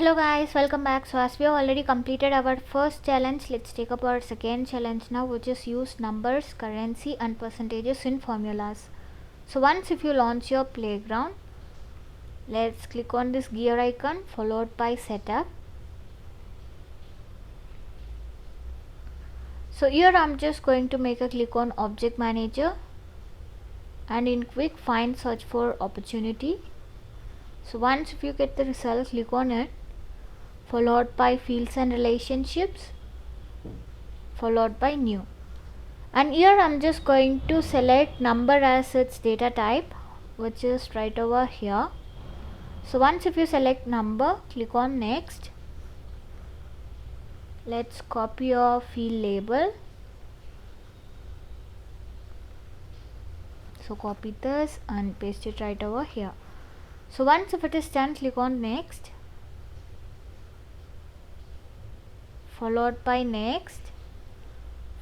Hello guys, welcome back. So as we have already completed our first challenge, let's take up our second challenge now, which is use numbers, currency and percentages in formulas. So once if you launch your playground, let's click on this gear icon followed by setup. So here I'm just going to make a click on object manager and in quick find search for opportunity. So once if you get the result, click on it, followed by fields and relationships, followed by new. And here I'm just going to select number as its data type, which is right over here. So once if you select number, click on next. Let's copy your field label. So copy this and paste it right over here. So once if it is done, click on next, followed by next,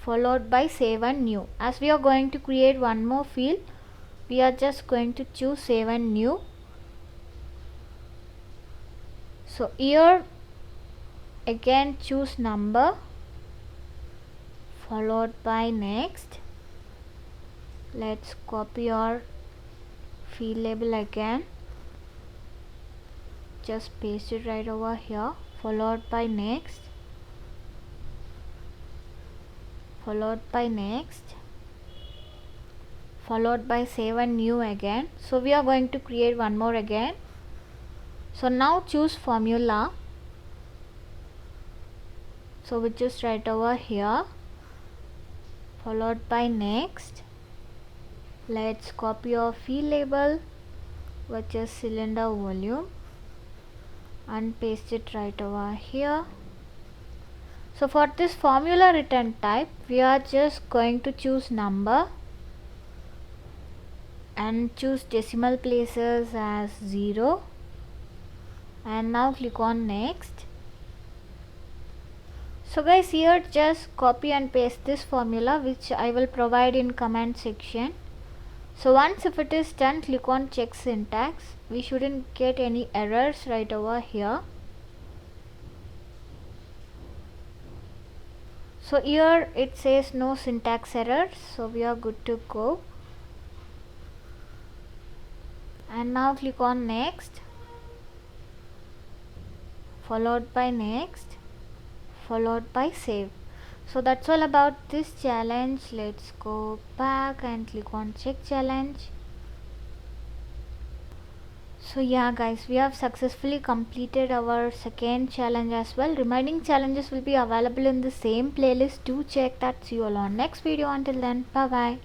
followed by save and new. As we are going to create one more field, we are just going to choose save and new. So here again choose number, followed by next. Let's copy our field label again, just paste it right over here, followed by next, followed by next, followed by save and new again. So we are going to create one more again. So now choose formula, so which is right over here, followed by next. Let's copy our field label, which is cylinder volume, and paste it right over here. So for this formula return type, we are just going to choose number and choose decimal places as 0, and now click on next. So guys, here just copy and paste this formula, which I will provide in comment section. So once if it is done, click on check syntax. We shouldn't get any errors right over here. So here it says no syntax errors, so we are good to go. And now click on next, followed by next, followed by save. So that's all about this challenge. Let's go back and click on check challenge. So yeah guys, we have successfully completed our second challenge as well. Remaining challenges will be available in the same playlist. Do check that. See you all on next video. Until then, bye bye.